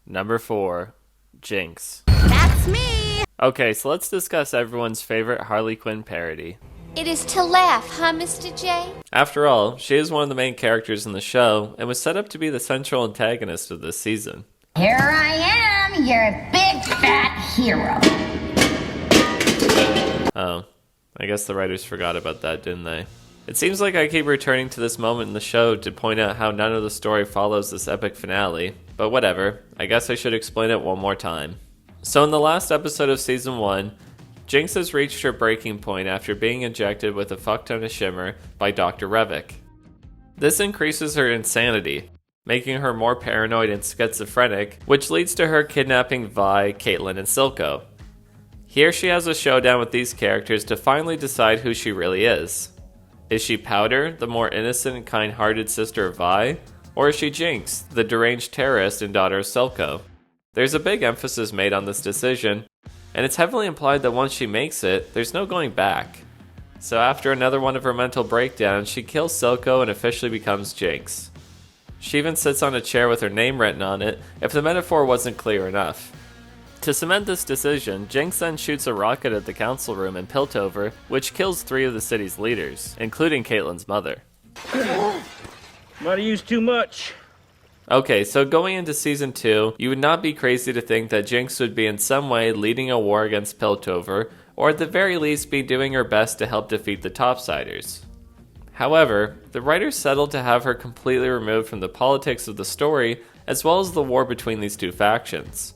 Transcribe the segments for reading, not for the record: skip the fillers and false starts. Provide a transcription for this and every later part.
Number 4, Jinx. That's me! Okay, so let's discuss everyone's favorite Harley Quinn parody. It is to laugh, huh, Mr. J? After all, she is one of the main characters in the show and was set up to be the central antagonist of this season. Here I am, your big fat hero. Oh, I guess the writers forgot about that, didn't they? It seems like I keep returning to this moment in the show to point out how none of the story follows this epic finale, but whatever, I guess I should explain it one more time. So in the last episode of Season 1, Jinx has reached her breaking point after being injected with a fuckton of shimmer by Dr. Revok. This increases her insanity, making her more paranoid and schizophrenic, which leads to her kidnapping Vi, Caitlyn, and Silco. Here she has a showdown with these characters to finally decide who she really is. Is she Powder, the more innocent and kind-hearted sister of Vi? Or is she Jinx, the deranged terrorist and daughter of Silco? There's a big emphasis made on this decision, and it's heavily implied that once she makes it, there's no going back. So after another one of her mental breakdowns, she kills Silco and officially becomes Jinx. She even sits on a chair with her name written on it, if the metaphor wasn't clear enough. To cement this decision, Jinx then shoots a rocket at the council room in Piltover, which kills 3 of the city's leaders, including Caitlyn's mother. Might have used too much. Okay, so going into Season 2, you would not be crazy to think that Jinx would be in some way leading a war against Piltover, or at the very least be doing her best to help defeat the Topsiders. However, the writers settled to have her completely removed from the politics of the story, as well as the war between these two factions.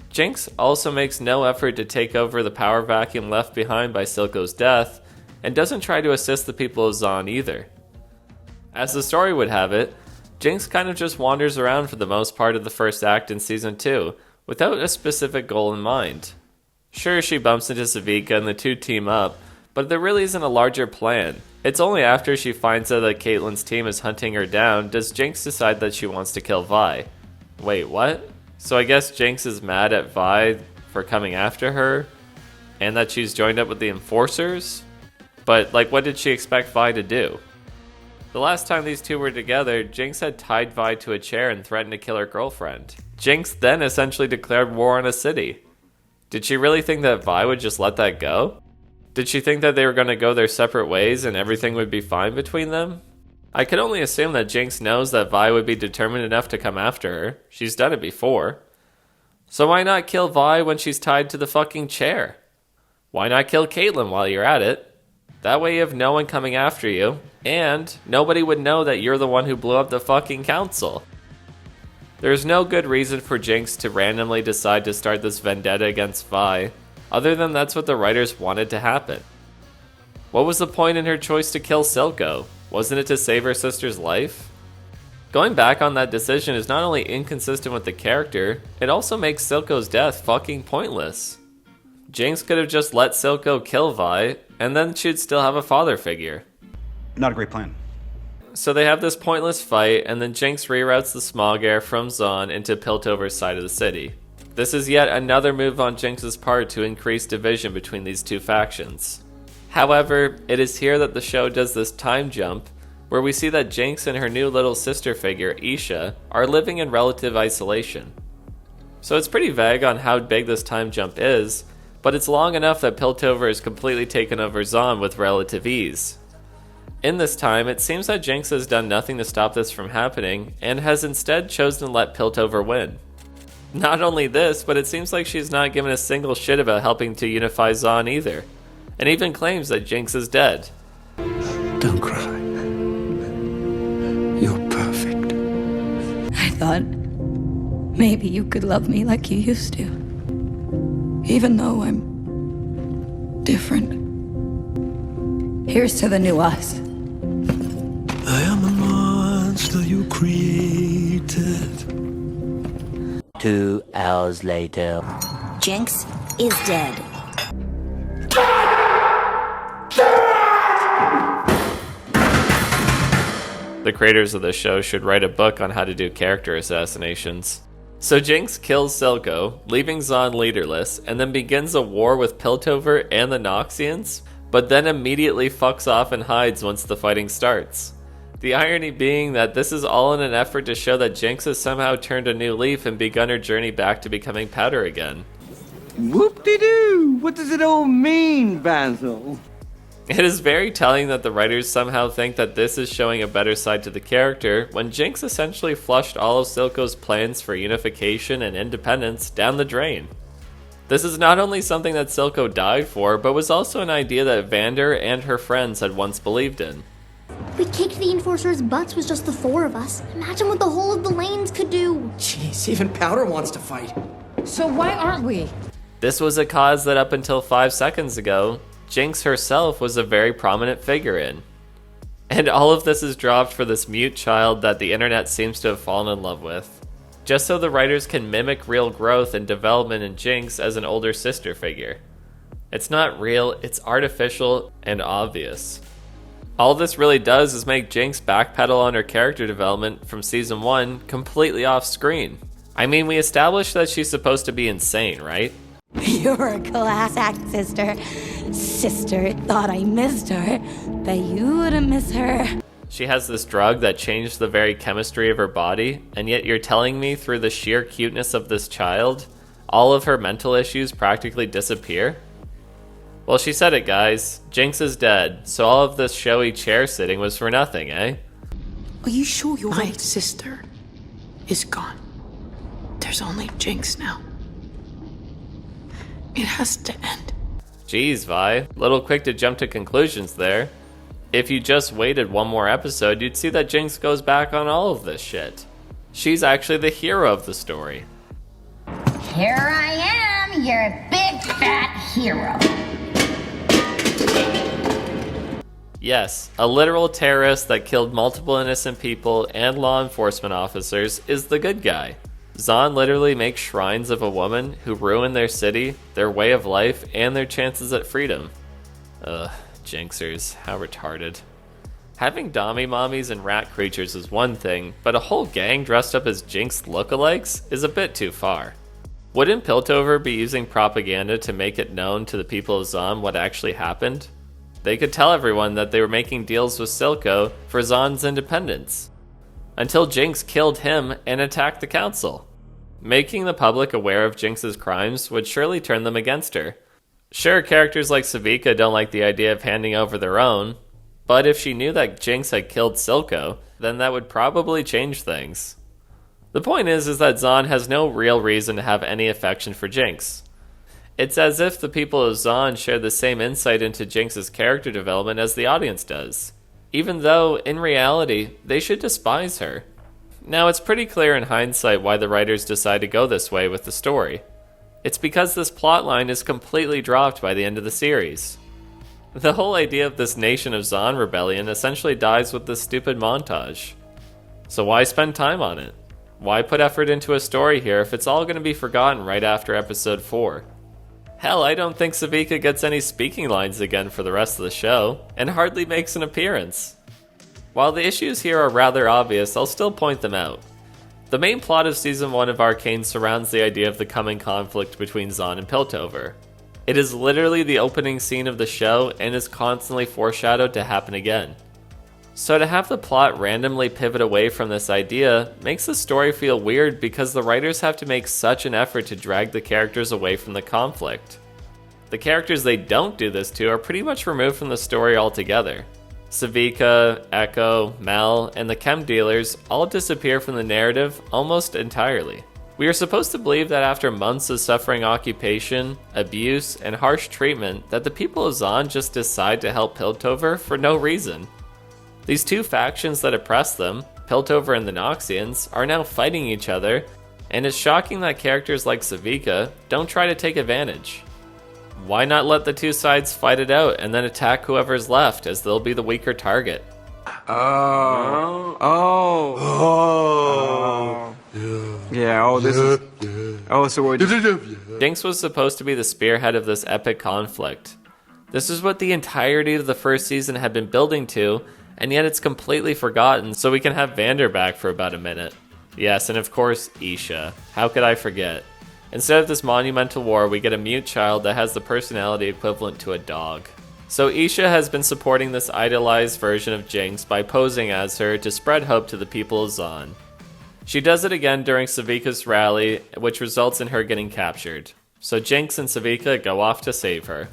Jinx also makes no effort to take over the power vacuum left behind by Silco's death, and doesn't try to assist the people of Zaun either. As the story would have it, Jinx kind of just wanders around for the most part of the first act in Season 2, without a specific goal in mind. Sure, she bumps into Savika and the two team up, but there really isn't a larger plan. It's only after she finds out that Caitlyn's team is hunting her down does Jinx decide that she wants to kill Vi. Wait, what? So I guess Jinx is mad at Vi for coming after her, and that she's joined up with the Enforcers? But, what did she expect Vi to do? The last time these two were together, Jinx had tied Vi to a chair and threatened to kill her girlfriend. Jinx then essentially declared war on a city. Did she really think that Vi would just let that go? Did she think that they were going to go their separate ways and everything would be fine between them? I could only assume that Jinx knows that Vi would be determined enough to come after her. She's done it before. So why not kill Vi when she's tied to the fucking chair? Why not kill Caitlyn while you're at it? That way you have no one coming after you, and nobody would know that you're the one who blew up the fucking council. There's no good reason for Jinx to randomly decide to start this vendetta against Vi, other than that's what the writers wanted to happen. What was the point in her choice to kill Silco? Wasn't it to save her sister's life? Going back on that decision is not only inconsistent with the character, it also makes Silco's death fucking pointless. Jinx could have just let Silco kill Vi, and then she'd still have a father figure. Not a great plan. So they have this pointless fight, and then Jinx reroutes the smog air from Zaun into Piltover's side of the city. This is yet another move on Jinx's part to increase division between these two factions. However, it is here that the show does this time jump, where we see that Jinx and her new little sister figure, Isha, are living in relative isolation. So it's pretty vague on how big this time jump is, but it's long enough that Piltover has completely taken over Zaun with relative ease. In this time, it seems that Jinx has done nothing to stop this from happening, and has instead chosen to let Piltover win. Not only this, but it seems like she's not given a single shit about helping to unify Zaun either, and even claims that Jinx is dead. Don't cry. You're perfect. I thought maybe you could love me like you used to. Even though I'm different. Here's to the new us. I am a monster you created. 2 hours later. Jinx is dead. The creators of the show should write a book on how to do character assassinations. So Jinx kills Silco, leaving Zaun leaderless, and then begins a war with Piltover and the Noxians, but then immediately fucks off and hides once the fighting starts. The irony being that this is all in an effort to show that Jinx has somehow turned a new leaf and begun her journey back to becoming Powder again. Whoop-de-doo! What does it all mean, Basil? It is very telling that the writers somehow think that this is showing a better side to the character, when Jinx essentially flushed all of Silco's plans for unification and independence down the drain. This is not only something that Silco died for, but was also an idea that Vander and her friends had once believed in. We kicked the Enforcers' butts with just the 4 of us. Imagine what the whole of the lanes could do. Jeez, even Powder wants to fight. So why aren't we? This was a cause that up until 5 seconds ago, Jinx herself was a very prominent figure in. And all of this is dropped for this mute child that the internet seems to have fallen in love with, just so the writers can mimic real growth and development in Jinx as an older sister figure. It's not real, it's artificial and obvious. All this really does is make Jinx backpedal on her character development from Season 1 completely off screen. I mean, we established that she's supposed to be insane, right? You're a class act, sister. Sister thought I missed her, but you wouldn't miss her. She has this drug that changed the very chemistry of her body, and yet you're telling me through the sheer cuteness of this child, all of her mental issues practically disappear? Well, she said it, guys. Jinx is dead, so all of this showy chair sitting was for nothing, eh? Are you sure you're My right? sister is gone. There's only Jinx now. It has to end. Jeez, Vi. Little quick to jump to conclusions there. If you just waited one more episode, you'd see that Jinx goes back on all of this shit. She's actually the hero of the story. Here I am, your big fat hero. Yes, a literal terrorist that killed multiple innocent people and law enforcement officers is the good guy. Zaun literally makes shrines of a woman who ruined their city, their way of life, and their chances at freedom. Ugh, Jinxers, how retarded. Having Dommy mommies and rat creatures is one thing, but a whole gang dressed up as Jinx lookalikes is a bit too far. Wouldn't Piltover be using propaganda to make it known to the people of Zaun what actually happened? They could tell everyone that they were making deals with Silco for Zaun's independence, until Jinx killed him and attacked the council. Making the public aware of Jinx's crimes would surely turn them against her. Sure, characters like Savika don't like the idea of handing over their own, but if she knew that Jinx had killed Silco, then that would probably change things. The point is that Zaun has no real reason to have any affection for Jinx. It's as if the people of Zaun share the same insight into Jinx's character development as the audience does, even though, in reality, they should despise her. Now, it's pretty clear in hindsight why the writers decide to go this way with the story. It's because this plotline is completely dropped by the end of the series. The whole idea of this Nation of Zaun rebellion essentially dies with this stupid montage. So why spend time on it? Why put effort into a story here if it's all going to be forgotten right after episode 4? Hell, I don't think Savika gets any speaking lines again for the rest of the show, and hardly makes an appearance. While the issues here are rather obvious, I'll still point them out. The main plot of Season 1 of Arcane surrounds the idea of the coming conflict between Zaun and Piltover. It is literally the opening scene of the show and is constantly foreshadowed to happen again. So to have the plot randomly pivot away from this idea makes the story feel weird because the writers have to make such an effort to drag the characters away from the conflict. The characters they don't do this to are pretty much removed from the story altogether. Savika, Echo, Mel, and the chem dealers all disappear from the narrative almost entirely. We are supposed to believe that after months of suffering occupation, abuse, and harsh treatment, that the people of Zaun just decide to help Piltover for no reason. These two factions that oppress them, Piltover and the Noxians, are now fighting each other, and it's shocking that characters like Savika don't try to take advantage. Why not let the two sides fight it out and then attack whoever's left, as they'll be the weaker target? Jinx was supposed to be the spearhead of this epic conflict. This is what the entirety of the first season had been building to, and yet it's completely forgotten, so we can have Vander back for about a minute. Yes, and of course, Isha. How could I forget? Instead of this monumental war, we get a mute child that has the personality equivalent to a dog. So Isha has been supporting this idolized version of Jinx by posing as her to spread hope to the people of Zaun. She does it again during Savika's rally, which results in her getting captured. So Jinx and Savika go off to save her.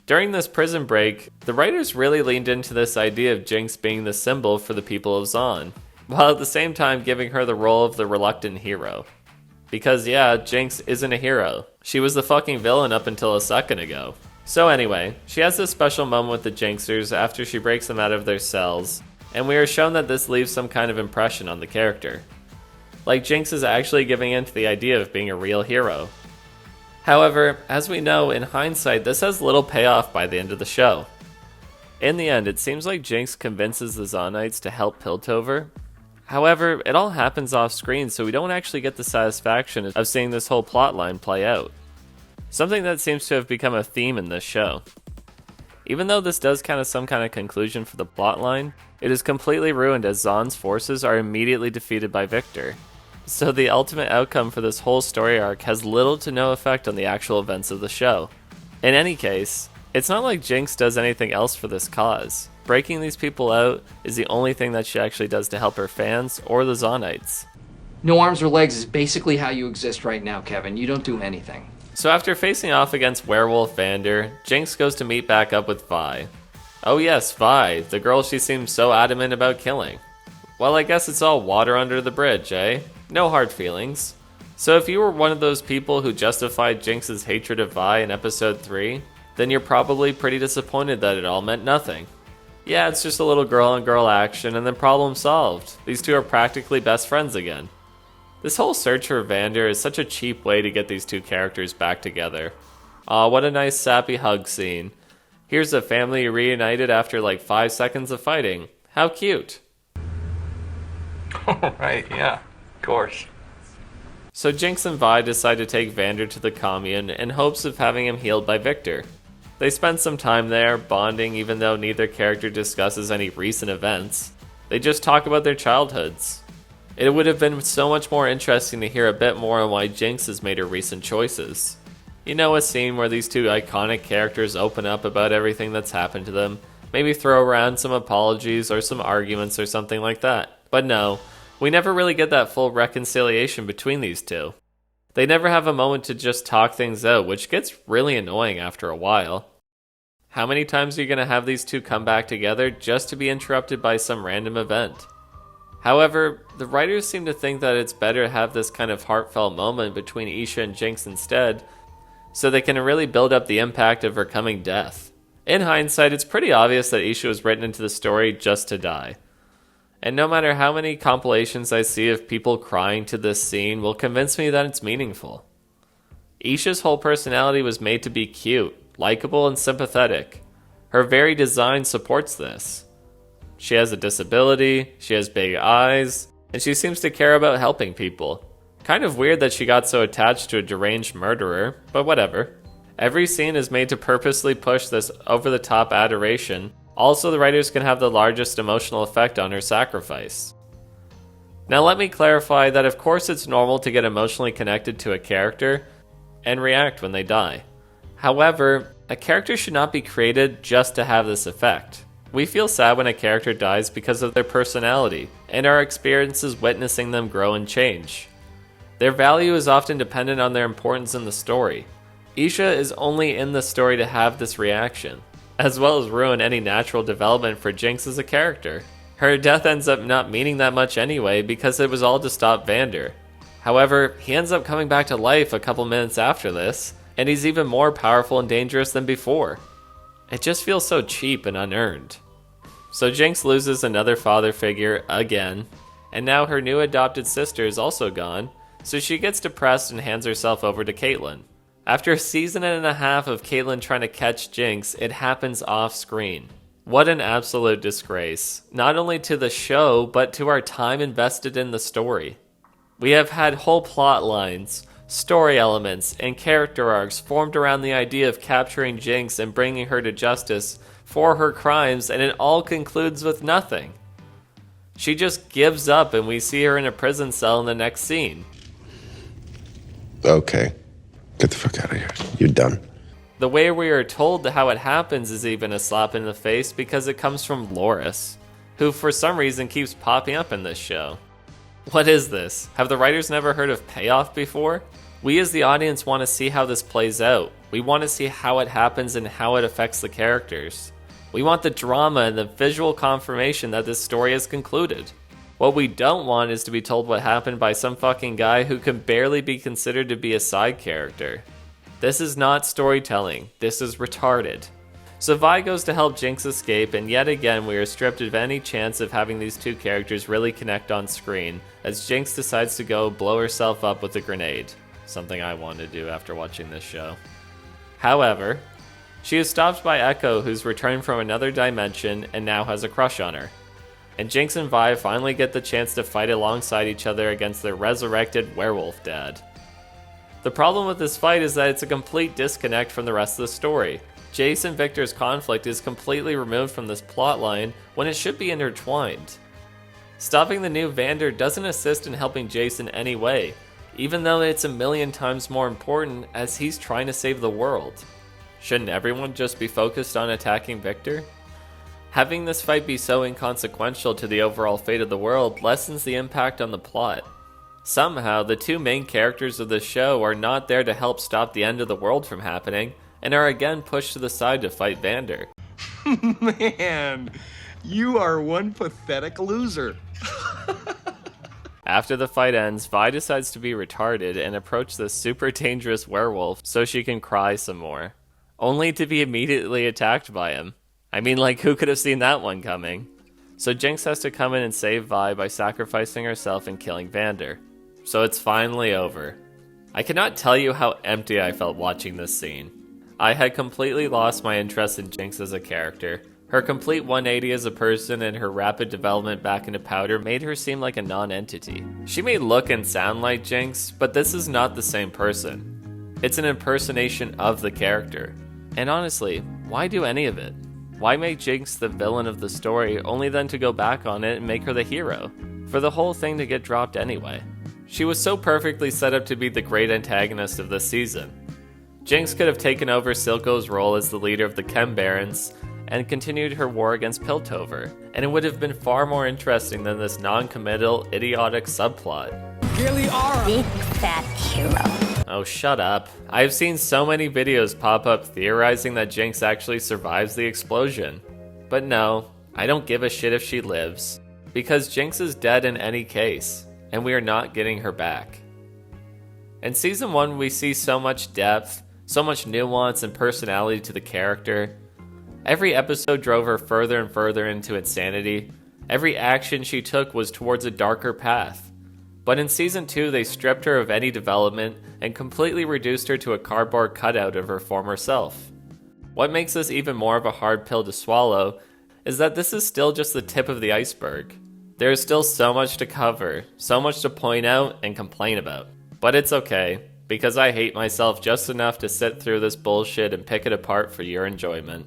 During this prison break, the writers really leaned into this idea of Jinx being the symbol for the people of Zaun, while at the same time giving her the role of the reluctant hero. Because yeah, Jinx isn't a hero. She was the fucking villain up until a second ago. So anyway, she has this special moment with the Jinxers after she breaks them out of their cells, and we are shown that this leaves some kind of impression on the character. Like Jinx is actually giving in to the idea of being a real hero. However, as we know, in hindsight, this has little payoff by the end of the show. In the end, it seems like Jinx convinces the Zaunites to help Piltover. However, it all happens off screen, so we don't actually get the satisfaction of seeing this whole plotline play out. Something that seems to have become a theme in this show. Even though this does kind of some kind of conclusion for the plotline, it is completely ruined as Zaun's forces are immediately defeated by Victor. So the ultimate outcome for this whole story arc has little to no effect on the actual events of the show. In any case, it's not like Jinx does anything else for this cause. Breaking these people out is the only thing that she actually does to help her fans or the Zaunites. No arms or legs is basically how you exist right now, Kevin. You don't do anything. So after facing off against Werewolf Vander, Jinx goes to meet back up with Vi. Oh yes, Vi, the girl she seems so adamant about killing. Well, I guess it's all water under the bridge, eh? No hard feelings. So if you were one of those people who justified Jinx's hatred of Vi in episode 3, then you're probably pretty disappointed that it all meant nothing. Yeah, it's just a little girl on girl action and then problem solved. These two are practically best friends again. This whole search for Vander is such a cheap way to get these two characters back together. Aw, what a nice sappy hug scene. Here's a family reunited after like 5 seconds of fighting. How cute. Right, yeah, of course. So Jinx and Vi decide to take Vander to the commune in hopes of having him healed by Victor. They spend some time there, bonding even though neither character discusses any recent events. They just talk about their childhoods. It would have been so much more interesting to hear a bit more on why Jinx has made her recent choices. You know, a scene where these two iconic characters open up about everything that's happened to them, maybe throw around some apologies or some arguments or something like that. But no, we never really get that full reconciliation between these two. They never have a moment to just talk things out, which gets really annoying after a while. How many times are you going to have these two come back together just to be interrupted by some random event? However, the writers seem to think that it's better to have this kind of heartfelt moment between Isha and Jinx instead, so they can really build up the impact of her coming death. In hindsight, it's pretty obvious that Isha was written into the story just to die. And no matter how many compilations I see of people crying to this scene will convince me that it's meaningful. Isha's whole personality was made to be cute, likable, and sympathetic. Her very design supports this. She has a disability, she has big eyes, and she seems to care about helping people. Kind of weird that she got so attached to a deranged murderer, but whatever. Every scene is made to purposely push this over-the-top adoration. Also, the writers can have the largest emotional effect on her sacrifice. Now let me clarify that of course it's normal to get emotionally connected to a character and react when they die. However, a character should not be created just to have this effect. We feel sad when a character dies because of their personality and our experiences witnessing them grow and change. Their value is often dependent on their importance in the story. Isha is only in the story to have this reaction, as well as ruin any natural development for Jinx as a character. Her death ends up not meaning that much anyway because it was all to stop Vander. However, he ends up coming back to life a couple minutes after this, and he's even more powerful and dangerous than before. It just feels so cheap and unearned. So Jinx loses another father figure again, and now her new adopted sister is also gone, so she gets depressed and hands herself over to Caitlyn. After a season and a half of Caitlyn trying to catch Jinx, it happens off screen. What an absolute disgrace, not only to the show, but to our time invested in the story. We have had whole plot lines, story elements, and character arcs formed around the idea of capturing Jinx and bringing her to justice for her crimes, and it all concludes with nothing. She just gives up and we see her in a prison cell in the next scene. Okay. Get the fuck out of here. You're done. The way we are told how it happens is even a slap in the face because it comes from Loris, who for some reason keeps popping up in this show. What is this? Have the writers never heard of payoff before? We as the audience want to see how this plays out. We want to see how it happens and how it affects the characters. We want the drama and the visual confirmation that this story is concluded. What we don't want is to be told what happened by some fucking guy who can barely be considered to be a side character. This is not storytelling. This is retarded. So Vi goes to help Jinx escape, and yet again we are stripped of any chance of having these two characters really connect on screen, as Jinx decides to go blow herself up with a grenade. Something I want to do after watching this show. However, she is stopped by Echo, who's returned from another dimension and now has a crush on her. And Jinx and Vi finally get the chance to fight alongside each other against their resurrected werewolf dad. The problem with this fight is that it's a complete disconnect from the rest of the story. Jace and Victor's conflict is completely removed from this plotline when it should be intertwined. Stopping the new Vander doesn't assist in helping Jace in any way, even though it's a million times more important as he's trying to save the world. Shouldn't everyone just be focused on attacking Victor? Having this fight be so inconsequential to the overall fate of the world lessens the impact on the plot. Somehow, the two main characters of the show are not there to help stop the end of the world from happening, and are again pushed to the side to fight Vander. Man, you are one pathetic loser. After the fight ends, Vi decides to be retarded and approach the super dangerous werewolf so she can cry some more, only to be immediately attacked by him. I mean, like, who could have seen that one coming? So Jinx has to come in and save Vi by sacrificing herself and killing Vander. So it's finally over. I cannot tell you how empty I felt watching this scene. I had completely lost my interest in Jinx as a character. Her complete 180 as a person and her rapid development back into Powder made her seem like a non-entity. She may look and sound like Jinx, but this is not the same person. It's an impersonation of the character. And honestly, why do any of it? Why make Jinx the villain of the story only then to go back on it and make her the hero? For the whole thing to get dropped anyway. She was so perfectly set up to be the great antagonist of this season. Jinx could have taken over Silco's role as the leader of the Chem Barons and continued her war against Piltover, and it would have been far more interesting than this non-committal, idiotic subplot. Big fat hero. Oh, shut up. I've seen so many videos pop up theorizing that Jinx actually survives the explosion. But no, I don't give a shit if she lives, because Jinx is dead in any case, and we are not getting her back. In Season 1, we see so much depth, so much nuance and personality to the character. Every episode drove her further and further into insanity. Every action she took was towards a darker path. But in Season 2, they stripped her of any development and completely reduced her to a cardboard cutout of her former self. What makes this even more of a hard pill to swallow is that this is still just the tip of the iceberg. There is still so much to cover, so much to point out and complain about. But it's okay, because I hate myself just enough to sit through this bullshit and pick it apart for your enjoyment.